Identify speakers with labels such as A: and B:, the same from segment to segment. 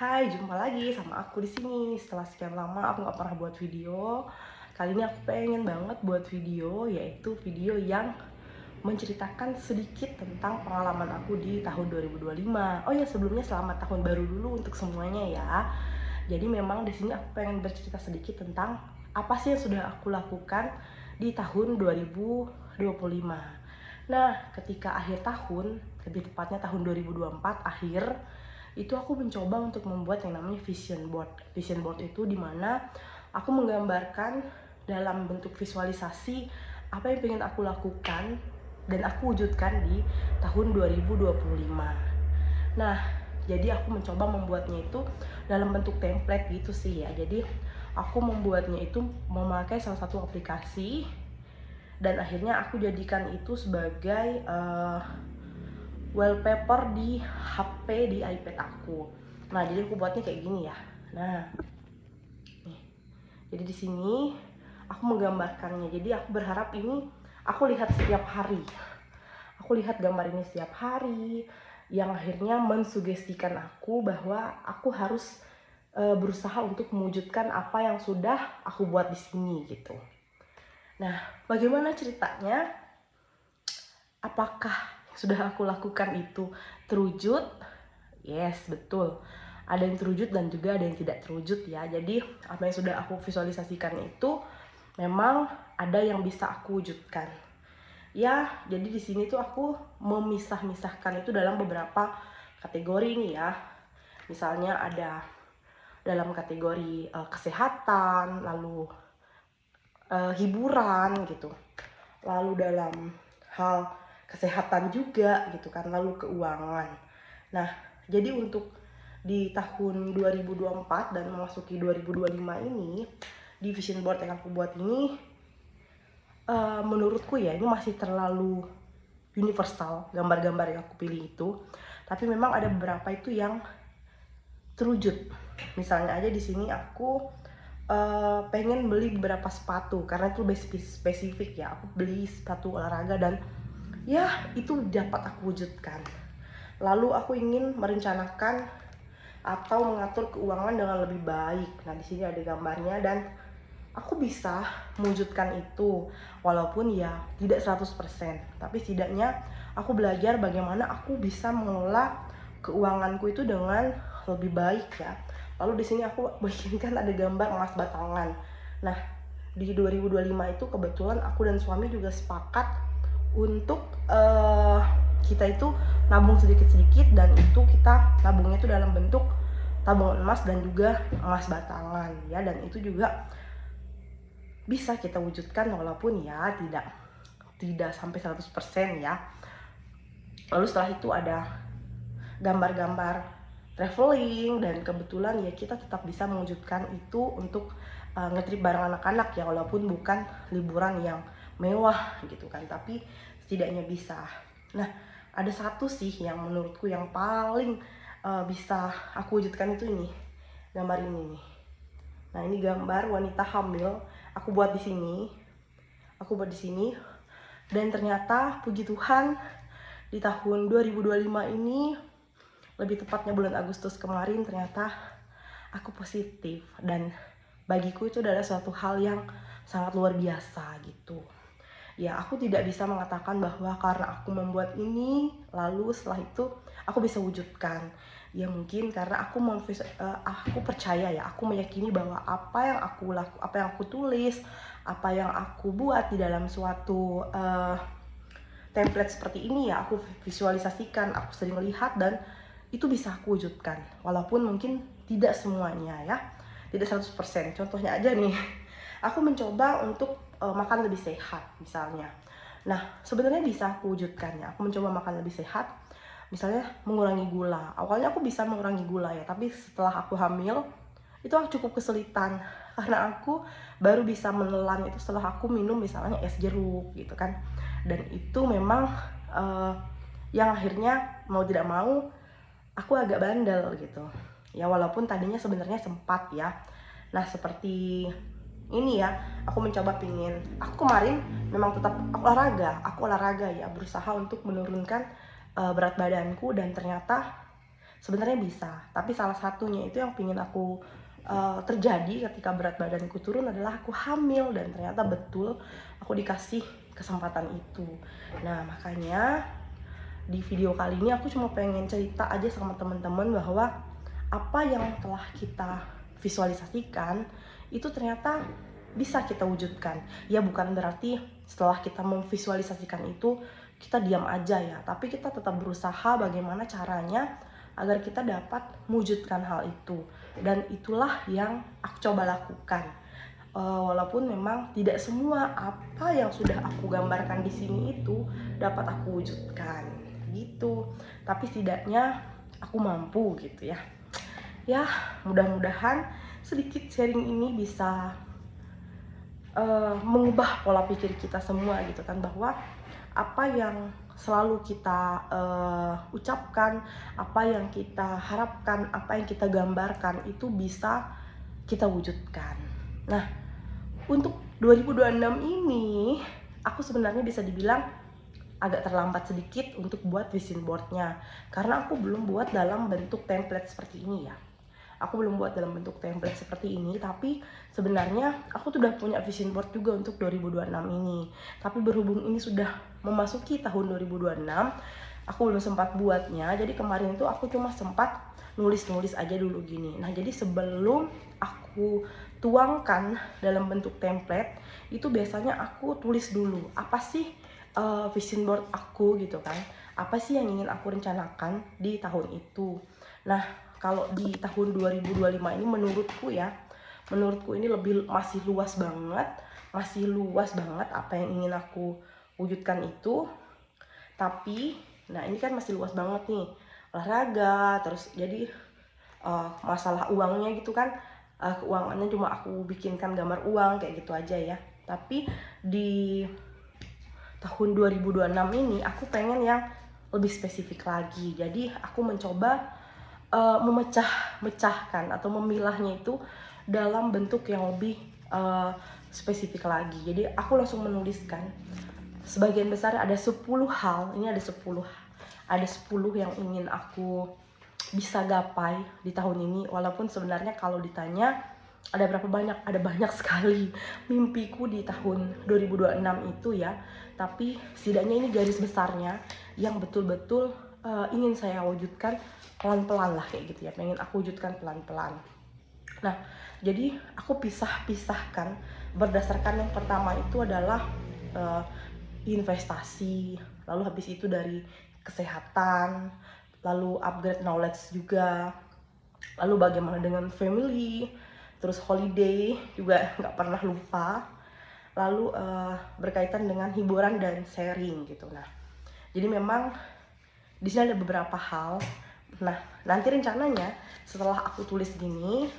A: Hai, jumpa lagi sama aku di sini. Setelah sekian lama aku nggak pernah buat video. Kali ini aku pengen banget buat video, yaitu video yang menceritakan sedikit tentang pengalaman aku di tahun 2025. Oh ya, sebelumnya selamat tahun baru dulu untuk semuanya ya. Jadi memang di sini aku pengen bercerita sedikit tentang apa sih yang sudah aku lakukan di tahun 2025. Nah, ketika akhir tahun, lebih tepatnya tahun 2024 akhir, itu aku mencoba untuk membuat yang namanya vision board. Vision board itu dimana aku menggambarkan dalam bentuk visualisasi apa yang ingin aku lakukan dan aku wujudkan di tahun 2025. Nah, jadi aku mencoba membuatnya itu dalam bentuk template gitu sih ya. Jadi aku membuatnya itu memakai salah satu aplikasi dan akhirnya aku jadikan itu sebagai wallpaper di HP, di iPad aku. Nah, jadi aku buatnya kayak gini ya. Nah, nih. Jadi di sini aku menggambarkannya. Jadi aku berharap ini aku lihat setiap hari. Aku lihat gambar ini setiap hari yang akhirnya mensugestikan aku bahwa aku harus berusaha untuk mewujudkan apa yang sudah aku buat di sini gitu. Nah, bagaimana ceritanya? Apakah sudah aku lakukan itu terwujud? Yes, betul. Ada yang terwujud dan juga ada yang tidak terwujud ya. Jadi apa yang sudah aku visualisasikan itu memang ada yang bisa aku wujudkan. Ya, jadi di sini tuh aku memisah-misahkan itu dalam beberapa kategori nih ya. Misalnya ada dalam kategori kesehatan, lalu hiburan gitu. Lalu dalam hal kesehatan juga gitu kan, lalu keuangan. Nah, jadi untuk di tahun 2024 dan memasuki 2025 ini, di vision board yang aku buat ini menurutku ya ini masih terlalu universal gambar-gambar yang aku pilih itu. Tapi memang ada beberapa itu yang terwujud. Misalnya aja di sini aku pengen beli beberapa sepatu karena itu spesifik ya. Aku beli sepatu olahraga dan ya itu dapat aku wujudkan. Lalu aku ingin merencanakan atau mengatur keuangan dengan lebih baik. Nah, di sini ada gambarnya dan aku bisa mewujudkan itu walaupun ya tidak 100%, tapi setidaknya aku belajar bagaimana aku bisa mengelola keuanganku itu dengan lebih baik ya. Lalu di sini aku bikinkan ada gambar emas batangan. Nah, di 2025 itu kebetulan aku dan suami juga sepakat untuk kita itu nabung sedikit-sedikit dan itu kita nabungnya itu dalam bentuk tabungan emas dan juga emas batangan ya, dan itu juga bisa kita wujudkan walaupun ya tidak sampai 100% ya. Lalu setelah itu ada gambar-gambar traveling dan kebetulan ya kita tetap bisa mewujudkan itu untuk ngetrip bareng anak-anak ya, walaupun bukan liburan yang mewah gitu kan, tapi setidaknya bisa. Nah, ada satu sih yang menurutku yang paling bisa aku wujudkan itu ini, gambar ini nih. Nah, ini gambar wanita hamil. Aku buat di sini. Dan ternyata puji Tuhan di tahun 2025 ini, lebih tepatnya bulan Agustus kemarin, ternyata aku positif dan bagiku itu adalah suatu hal yang sangat luar biasa gitu. Ya, aku tidak bisa mengatakan bahwa karena aku membuat ini lalu setelah itu aku bisa wujudkan. Ya mungkin karena aku percaya ya, aku meyakini bahwa apa yang aku tulis, apa yang aku buat di dalam suatu template seperti ini ya, aku visualisasikan, aku sering lihat dan itu bisa aku wujudkan. Walaupun mungkin tidak semuanya ya, tidak 100%. Contohnya aja nih, aku mencoba untuk makan lebih sehat misalnya. Nah, sebenarnya bisa aku wujudkan ya. Aku mencoba makan lebih sehat, misalnya mengurangi gula. Awalnya aku bisa mengurangi gula ya, tapi setelah aku hamil itu aku cukup kesulitan karena aku baru bisa menelan itu setelah aku minum misalnya es jeruk gitu kan. Dan itu memang yang akhirnya mau tidak mau aku agak bandel gitu ya, walaupun tadinya sebenarnya sempat ya. Nah, seperti ini ya, aku mencoba aku kemarin memang tetap aku olahraga ya, berusaha untuk menurunkan berat badanku dan ternyata Sebenarnya bisa, tapi salah satunya itu yang pingin aku terjadi ketika berat badanku turun adalah aku hamil, dan ternyata betul aku dikasih kesempatan itu. Nah, makanya di video kali ini aku cuma pengen cerita aja sama teman-teman bahwa apa yang telah kita visualisasikan itu ternyata bisa kita wujudkan. Ya bukan berarti setelah kita memvisualisasikan itu kita diam aja ya, tapi kita tetap berusaha bagaimana caranya agar kita dapat mewujudkan hal itu. Dan itulah yang aku coba lakukan. Walaupun memang tidak semua apa yang sudah aku gambarkan di sini itu dapat aku wujudkan gitu, tapi setidaknya aku mampu gitu ya. Ya, mudah-mudahan sedikit sharing ini bisa mengubah pola pikir kita semua gitu kan, bahwa apa yang selalu kita ucapkan, apa yang kita harapkan, apa yang kita gambarkan itu bisa kita wujudkan. Nah, untuk 2026 ini aku sebenarnya bisa dibilang agak terlambat sedikit untuk buat vision boardnya, karena aku belum buat dalam bentuk template seperti ini ya. Aku belum buat dalam bentuk template seperti ini, tapi sebenarnya aku tuh udah punya vision board juga untuk 2026 ini. Tapi berhubung ini sudah memasuki tahun 2026, aku belum sempat buatnya. Jadi kemarin itu aku cuma sempat nulis-nulis aja dulu gini. Nah, jadi sebelum aku tuangkan dalam bentuk template, itu biasanya aku tulis dulu apa sih vision board aku gitu kan. Apa sih yang ingin aku rencanakan di tahun itu. Nah, kalau di tahun 2025 ini menurutku ini masih luas banget apa yang ingin aku wujudkan itu. Tapi nah ini kan masih luas banget nih, olahraga, terus jadi masalah uangnya gitu kan, keuangannya cuma aku bikinkan gambar uang kayak gitu aja ya. Tapi di tahun 2026 ini aku pengen yang lebih spesifik lagi. Jadi aku mencoba memecahkan atau memilahnya itu dalam bentuk yang lebih spesifik lagi. Jadi aku langsung menuliskan sebagian besar ada 10 hal. Ini ada 10 yang ingin aku bisa gapai di tahun ini. Walaupun sebenarnya kalau ditanya ada berapa banyak, ada banyak sekali mimpiku di tahun 2026 itu ya. Tapi setidaknya ini garis besarnya yang betul-betul ingin saya wujudkan pelan-pelan lah kayak gitu ya. Pengen aku wujudkan pelan-pelan. Nah, jadi aku pisahkan berdasarkan yang pertama itu adalah investasi, lalu habis itu dari kesehatan, lalu upgrade knowledge juga, lalu bagaimana dengan family, terus holiday juga nggak pernah lupa, lalu berkaitan dengan hiburan dan sharing gitu. Nah, jadi memang di sini ada beberapa hal. Nah, nanti rencananya setelah aku tulis gini,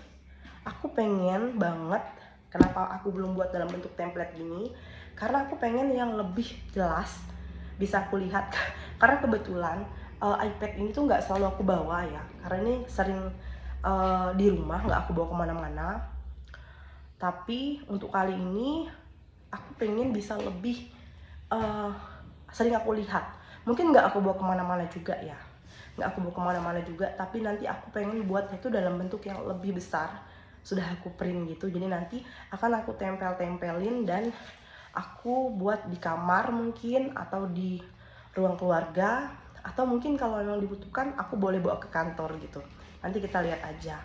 A: aku pengen banget, kenapa aku belum buat dalam bentuk template gini, karena aku pengen yang lebih jelas bisa aku lihat. Karena kebetulan iPad ini tuh nggak selalu aku bawa ya, karena ini sering di rumah, nggak aku bawa kemana-mana. Tapi untuk kali ini aku pengen bisa lebih sering aku lihat. Mungkin nggak aku bawa kemana-mana juga ya, tapi nanti aku pengen buat itu dalam bentuk yang lebih besar. Sudah aku print gitu, jadi nanti akan aku tempelin dan aku buat di kamar mungkin, atau di ruang keluarga, atau mungkin kalau memang dibutuhkan aku boleh bawa ke kantor gitu. Nanti kita lihat aja.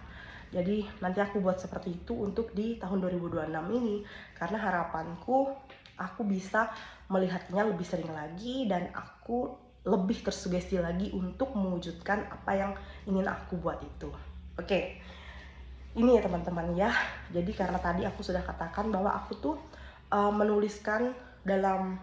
A: Jadi nanti aku buat seperti itu untuk di tahun 2026 ini, karena harapanku aku bisa melihatnya lebih sering lagi dan aku lebih tersugesti lagi untuk mewujudkan apa yang ingin aku buat itu. Oke, ini ya teman-teman ya. Jadi karena tadi aku sudah katakan bahwa aku tuh menuliskan dalam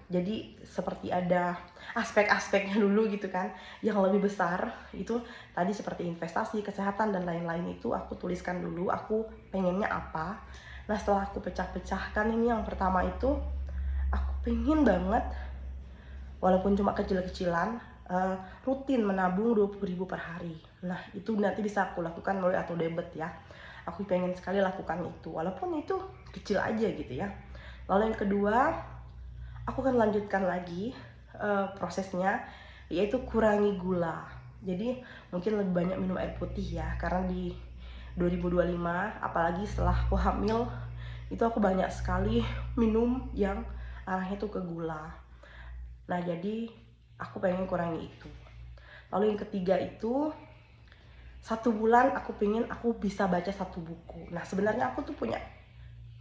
A: jadi seperti ada aspek-aspeknya dulu gitu kan, yang lebih besar itu tadi seperti investasi, kesehatan dan lain-lain itu aku tuliskan dulu aku pengennya apa. Nah, setelah aku pecah-pecahkan ini, yang pertama itu aku pengen banget, walaupun cuma kecil-kecilan, rutin menabung 20.000 per hari. Nah, itu nanti bisa aku lakukan melalui auto debit ya. Aku pengen sekali lakukan itu, walaupun itu kecil aja gitu ya. Lalu yang kedua, aku akan lanjutkan lagi prosesnya yaitu kurangi gula. Jadi mungkin lebih banyak minum air putih ya, karena di 2025 apalagi setelah aku hamil itu aku banyak sekali minum yang arahnya tuh ke gula. Nah jadi aku pengen kurangi itu. Lalu yang ketiga itu 1 bulan aku pengen aku bisa baca 1 buku. Nah sebenarnya aku tuh punya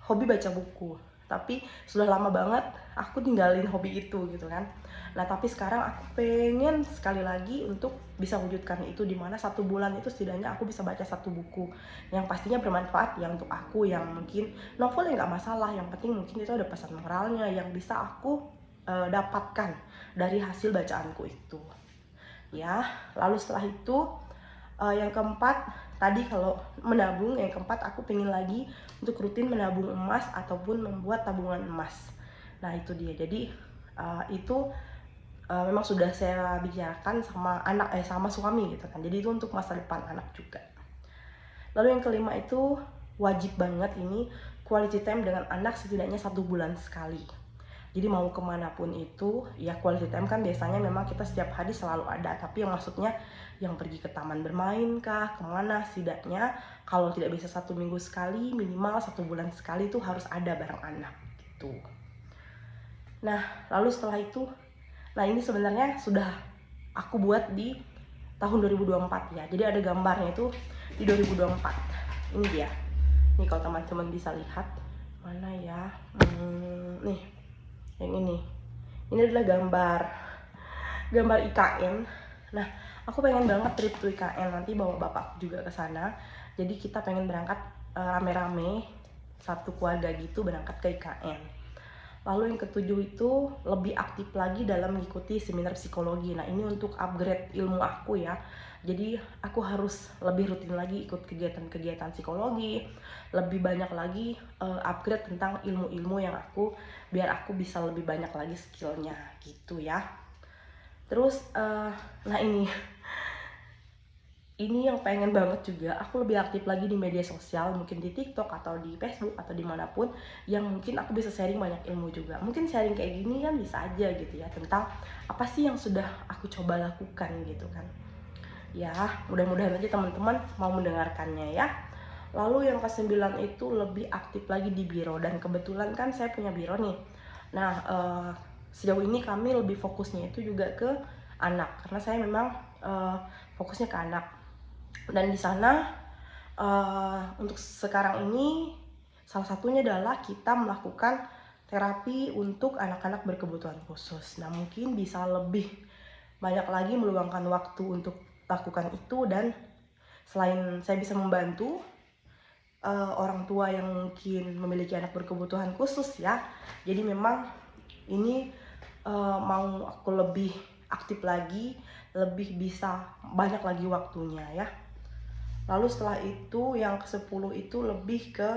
A: hobi baca buku, tapi sudah lama banget aku tinggalin hobi itu gitu kan. Nah tapi sekarang aku pengen sekali lagi untuk bisa wujudkan itu, dimana 1 bulan itu setidaknya aku bisa baca 1 buku yang pastinya bermanfaat ya untuk aku, yang mungkin novel yang nggak masalah, yang penting mungkin itu ada pesan moralnya yang bisa aku dapatkan dari hasil bacaanku itu ya. Lalu setelah itu yang keempat tadi kalau menabung, yang keempat aku pengen lagi untuk rutin menabung emas ataupun membuat tabungan emas. Nah itu dia, jadi itu memang sudah saya bicarakan sama sama suami gitu kan, jadi itu untuk masa depan anak juga. Lalu yang kelima itu wajib banget ini quality time dengan anak setidaknya 1 bulan sekali. Jadi mau kemanapun itu, ya quality time kan biasanya memang kita setiap hari selalu ada. Tapi yang maksudnya yang pergi ke taman bermain kah, kemana, setidaknya kalau tidak bisa 1 minggu sekali, minimal 1 bulan sekali itu harus ada bareng anak gitu. Nah lalu setelah itu, nah ini sebenarnya sudah aku buat di tahun 2024 ya. Jadi ada gambarnya itu di 2024. Ini dia. Nih kalau teman-teman bisa lihat, mana ya? Nih, yang ini adalah gambar IKN. Nah aku pengen banget trip to IKN, nanti bawa bapakku juga ke sana. Jadi kita pengen berangkat rame-rame, satu keluarga gitu berangkat ke IKN. Lalu yang ketujuh itu lebih aktif lagi dalam mengikuti seminar psikologi. Nah ini untuk upgrade ilmu aku ya. Jadi aku harus lebih rutin lagi ikut kegiatan-kegiatan psikologi, lebih banyak lagi upgrade tentang ilmu-ilmu yang biar aku bisa lebih banyak lagi skillnya gitu ya. Terus nah ini yang pengen banget juga, aku lebih aktif lagi di media sosial, mungkin di TikTok atau di Facebook atau dimanapun, yang mungkin aku bisa sharing banyak ilmu juga. Mungkin sharing kayak gini kan bisa aja gitu ya, tentang apa sih yang sudah aku coba lakukan gitu kan. Ya mudah-mudahan aja teman-teman mau mendengarkannya ya. Lalu yang ke-9 itu lebih aktif lagi di biro, dan kebetulan kan saya punya biro nih. Nah sejauh ini kami lebih fokusnya itu juga ke anak, karena saya memang fokusnya ke anak. Dan di sana untuk sekarang ini salah satunya adalah kita melakukan terapi untuk anak-anak berkebutuhan khusus. Nah mungkin bisa lebih banyak lagi meluangkan waktu untuk lakukan itu, dan selain saya bisa membantu orang tua yang mungkin memiliki anak berkebutuhan khusus ya, jadi memang ini mau aku lebih aktif lagi, lebih bisa banyak lagi waktunya ya. Lalu setelah itu yang ke-10 itu lebih ke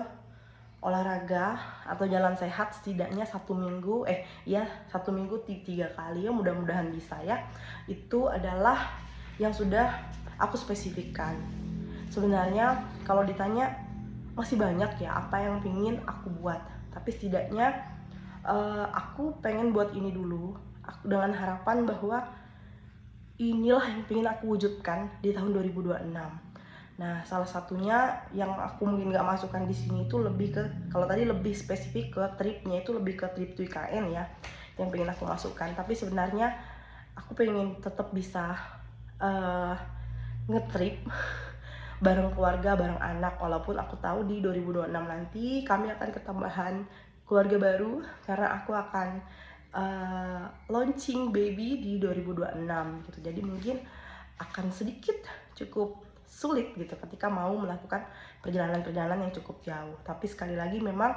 A: olahraga atau jalan sehat setidaknya 1 minggu 1 minggu 3 kali ya, mudah-mudahan bisa ya. Itu adalah yang sudah aku spesifikkan. Sebenarnya kalau ditanya masih banyak ya apa yang pingin aku buat, tapi setidaknya aku pengen buat ini dulu, aku dengan harapan bahwa inilah yang pengen aku wujudkan di tahun 2026. Nah, salah satunya yang aku mungkin nggak masukkan di sini itu lebih ke, kalau tadi lebih spesifik ke tripnya itu lebih ke trip to IKN ya, yang pengen aku masukkan. Tapi sebenarnya aku pengen tetap bisa ngetrip bareng keluarga, bareng anak, walaupun aku tahu di 2026 nanti kami akan ketambahan keluarga baru karena aku akan launching baby di 2026 gitu. Jadi mungkin akan sedikit cukup sulit gitu ketika mau melakukan perjalanan-perjalanan yang cukup jauh. Tapi sekali lagi memang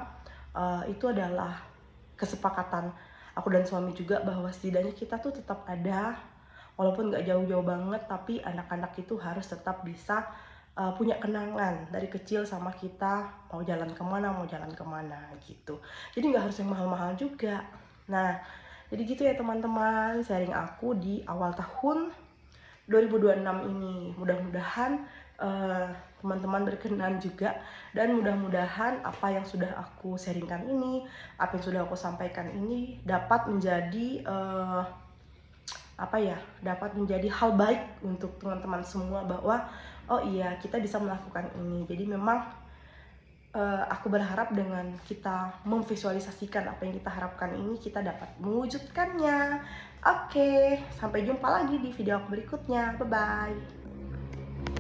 A: itu adalah kesepakatan aku dan suami juga, bahwa setidaknya kita tuh tetap ada, walaupun gak jauh-jauh banget, tapi anak-anak itu harus tetap bisa punya kenangan dari kecil sama kita, mau jalan kemana gitu. Jadi gak harus yang mahal-mahal juga. Nah jadi gitu ya teman-teman, sharing aku di awal tahun 2026 ini. Mudah-mudahan teman-teman berkenan juga, dan mudah-mudahan apa yang sudah aku sharingkan ini, apa yang sudah aku sampaikan ini dapat menjadi apa ya, dapat menjadi hal baik untuk teman-teman semua, bahwa oh iya kita bisa melakukan ini. Jadi memang aku berharap dengan kita memvisualisasikan apa yang kita harapkan ini, kita dapat mewujudkannya. Oke, sampai jumpa lagi di video aku berikutnya. Bye bye.